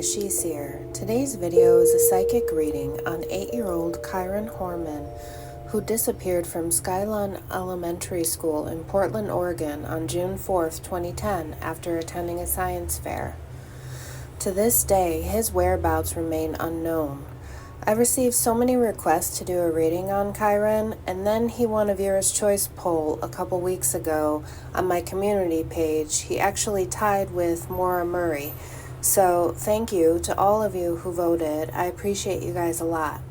to SheSEER. Today's video is a psychic reading on 8-year-old Kyron Horman, who disappeared from Skyline Elementary School in Portland, Oregon on June 4th, 2010 after attending a science fair. To this day, his whereabouts remain unknown. I received so many requests to do a reading on Kyron, and then he won a Viewer's Choice poll a couple weeks ago on my community page. He actually tied with Maura Murray. So thank you to all of you who voted. I appreciate you guys a lot.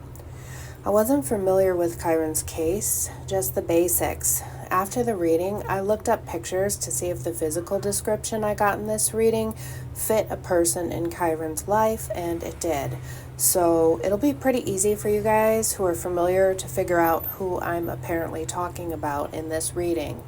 I wasn't familiar with Kyron's case, just the basics. After the reading, I looked up pictures to see if the physical description I got in this reading fit a person in Kyron's life, and it did. So it'll be pretty easy for you guys who are familiar to figure out who I'm apparently talking about in this reading.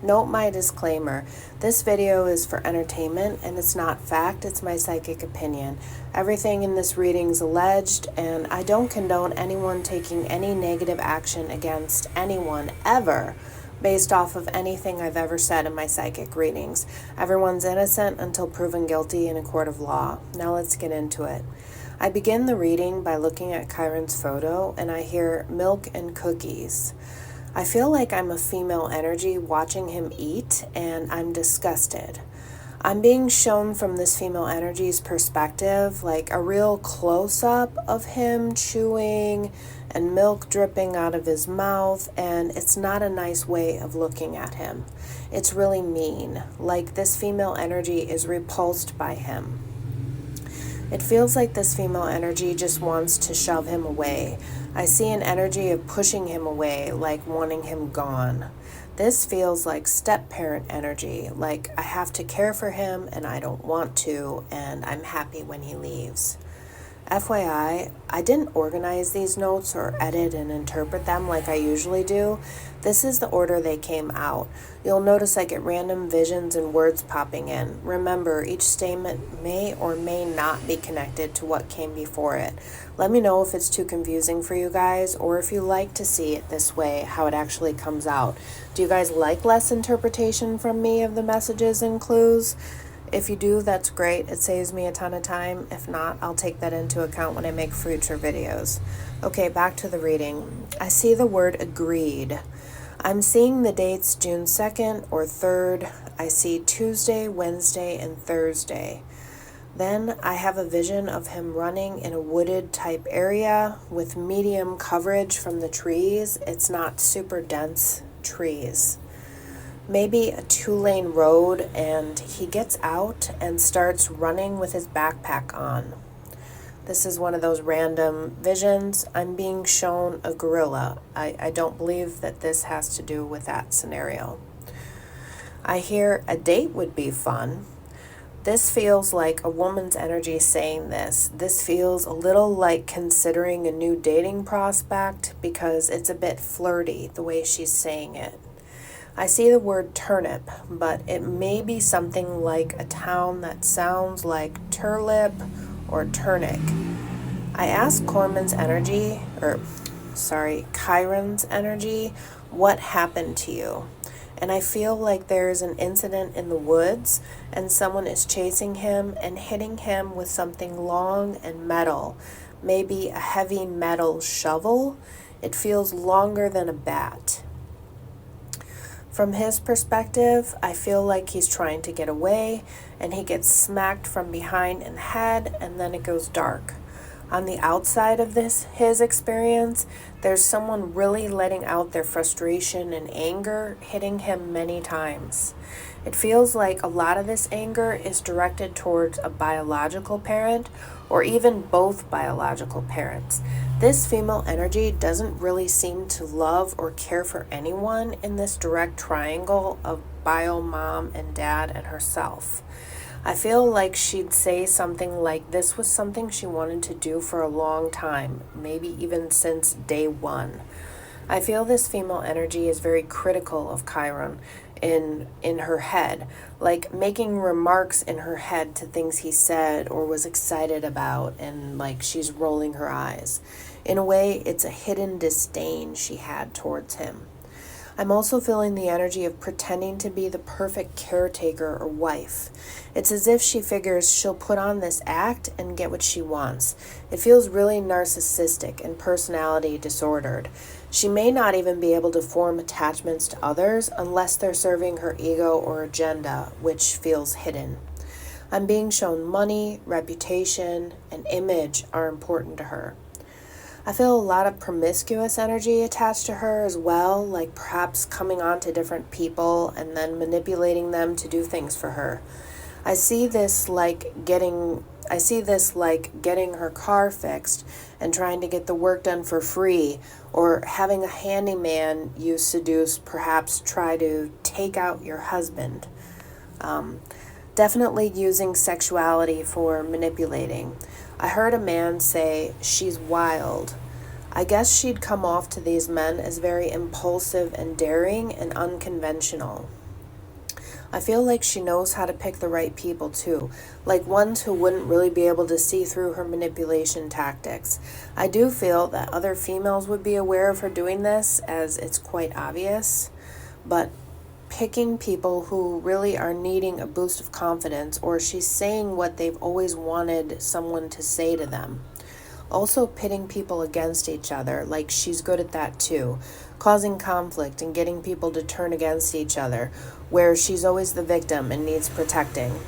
Note my disclaimer. This video is for entertainment and it's not fact, it's my psychic opinion. Everything in this reading is alleged, and I don't condone anyone taking any negative action against anyone ever based off of anything I've ever said in my psychic readings. Everyone's innocent until proven guilty in a court of law. Now let's get into it. I begin the reading by looking at Kyron's photo, and I hear milk and cookies. I feel like I'm a female energy watching him eat, and I'm disgusted. I'm being shown from this female energy's perspective, like a real close-up of him chewing and milk dripping out of his mouth, and it's not a nice way of looking at him. It's really mean, like this female energy is repulsed by him. It feels like this female energy just wants to shove him away. I see an energy of pushing him away, like wanting him gone. This feels like step-parent energy, like I have to care for him and I don't want to, and I'm happy when he leaves. FYI, I didn't organize these notes or edit and interpret them like I usually do. This is the order they came out. You'll notice I get random visions and words popping in. Remember, each statement may or may not be connected to what came before it. Let me know if it's too confusing for you guys, or if you like to see it this way, how it actually comes out. Do you guys like less interpretation from me of the messages and clues? If you do, that's great. It saves me a ton of time. If not, I'll take that into account when I make future videos. Okay, back to the reading. I see the word agreed. I'm seeing the dates June 2nd or 3rd. I see Tuesday, Wednesday, and Thursday. Then I have a vision of him running in a wooded type area with medium coverage from the trees. It's not super dense trees. Maybe a 2-lane road, and he gets out and starts running with his backpack on. This is one of those random visions. I'm being shown a gorilla. I don't believe that this has to do with that scenario. I hear a date would be fun. This feels like a woman's energy saying this. This feels a little like considering a new dating prospect because it's a bit flirty the way she's saying it. I see the word turnip, but it may be something like a town that sounds like Turlip or Turnic. I ask Kyron's energy, what happened to you? And I feel like there is an incident in the woods and someone is chasing him and hitting him with something long and metal, maybe a heavy metal shovel. It feels longer than a bat. From his perspective, I feel like he's trying to get away, and he gets smacked from behind in the head, and then it goes dark. On the outside of his experience, there's someone really letting out their frustration and anger, hitting him many times. It feels like a lot of this anger is directed towards a biological parent, or even both biological parents. This female energy doesn't really seem to love or care for anyone in this direct triangle of bio mom and dad and herself. I feel like she'd say something like this was something she wanted to do for a long time, maybe even since day one. I feel this female energy is very critical of Kyron in her head, like making remarks in her head to things he said or was excited about, and like she's rolling her eyes. In a way, it's a hidden disdain she had towards him. I'm also feeling the energy of pretending to be the perfect caretaker or wife. It's as if she figures she'll put on this act and get what she wants. It feels really narcissistic and personality disordered. She may not even be able to form attachments to others unless they're serving her ego or agenda, which feels hidden. I'm being shown money, reputation, and image are important to her. I feel a lot of promiscuous energy attached to her as well, like perhaps coming on to different people and then manipulating them to do things for her. I see this like getting her car fixed and trying to get the work done for free, or having a handyman you seduce perhaps try to take out your husband. Definitely using sexuality for manipulating. I heard a man say, "She's wild." I guess she'd come off to these men as very impulsive and daring and unconventional. I feel like she knows how to pick the right people too, like ones who wouldn't really be able to see through her manipulation tactics. I do feel that other females would be aware of her doing this, as it's quite obvious, but picking people who really are needing a boost of confidence, or she's saying what they've always wanted someone to say to them. Also pitting people against each other, like she's good at that too, causing conflict and getting people to turn against each other, where she's always the victim and needs protecting.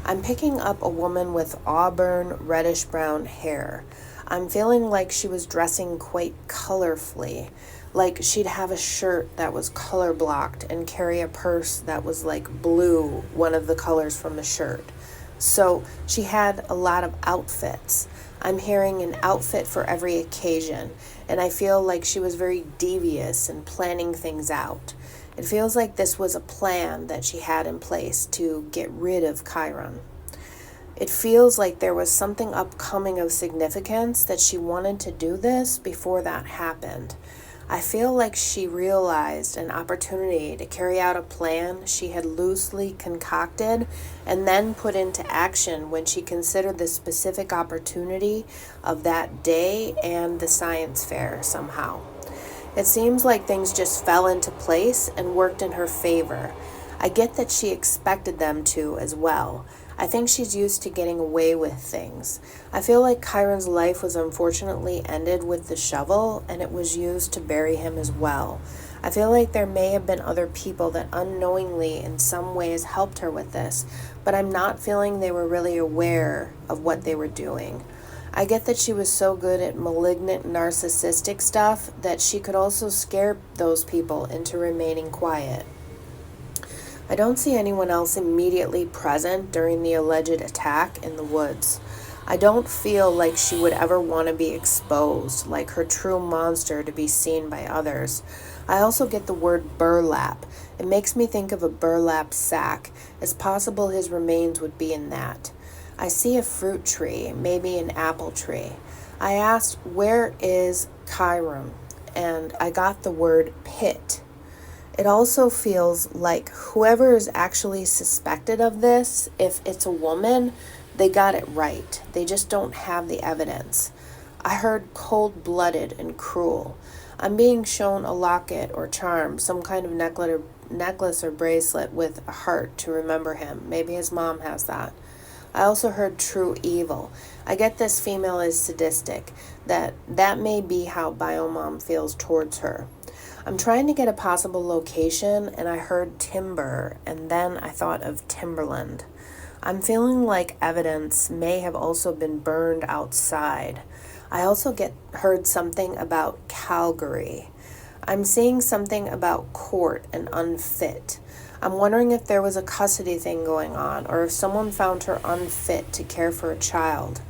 I'm picking up a woman with auburn, reddish-brown hair. I'm feeling like she was dressing quite colorfully, like she'd have a shirt that was color blocked and carry a purse that was like blue, one of the colors from the shirt. So she had a lot of outfits. I'm hearing an outfit for every occasion, and I feel like she was very devious and planning things out. It feels like this was a plan that she had in place to get rid of Kyron. It feels like there was something upcoming of significance that she wanted to do this before that happened. I feel like she realized an opportunity to carry out a plan she had loosely concocted and then put into action when she considered the specific opportunity of that day and the science fair somehow. It seems like things just fell into place and worked in her favor. I get that she expected them to as well. I think she's used to getting away with things. I feel like Kyron's life was unfortunately ended with the shovel, and it was used to bury him as well. I feel like there may have been other people that unknowingly in some ways helped her with this, but I'm not feeling they were really aware of what they were doing. I get that she was so good at malignant narcissistic stuff that she could also scare those people into remaining quiet. I don't see anyone else immediately present during the alleged attack in the woods. I don't feel like she would ever want to be exposed, like her true monster to be seen by others. I also get the word burlap. It makes me think of a burlap sack. It's possible his remains would be in that. I see a fruit tree, maybe an apple tree. I asked, "Where is Kyron?" And I got the word pit. It also feels like whoever is actually suspected of this, if it's a woman, they got it right. They just don't have the evidence. I heard cold-blooded and cruel. I'm being shown a locket or charm, some kind of necklace or bracelet with a heart to remember him. Maybe his mom has that. I also heard true evil. I get this female is sadistic. That may be how Biomom feels towards her. I'm trying to get a possible location, and I heard timber, and then I thought of timberland. I'm feeling like evidence may have also been burned outside. I also heard something about Calgary. I'm seeing something about court and unfit. I'm wondering if there was a custody thing going on, or if someone found her unfit to care for a child.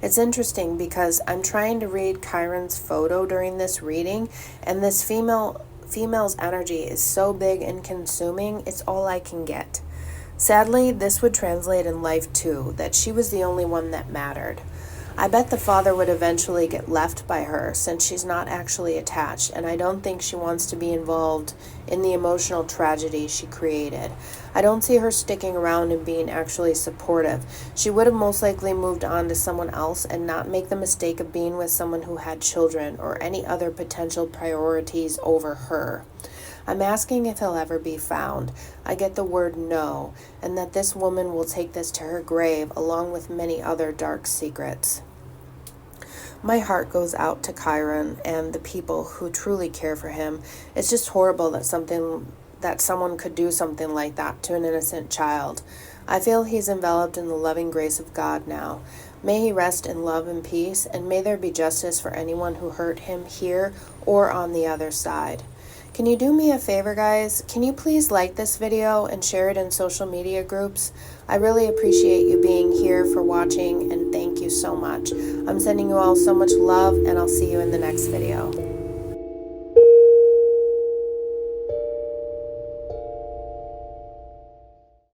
It's interesting because I'm trying to read Kyron's photo during this reading, and this female's energy is so big and consuming, it's all I can get. Sadly, this would translate in life too, that she was the only one that mattered. I bet the father would eventually get left by her since she's not actually attached, and I don't think she wants to be involved in the emotional tragedy she created. I don't see her sticking around and being actually supportive. She would have most likely moved on to someone else and not make the mistake of being with someone who had children or any other potential priorities over her. I'm asking if he'll ever be found. I get the word no, and that this woman will take this to her grave along with many other dark secrets. My heart goes out to Kyron and the people who truly care for him. It's just horrible that someone could do something like that to an innocent child. I feel he's enveloped in the loving grace of God now. May he rest in love and peace, and may there be justice for anyone who hurt him here or on the other side. Can you do me a favor, guys? Can you please like this video and share it in social media groups? I really appreciate you being here for watching, and thank you so much. I'm sending you all so much love, and I'll see you in the next video.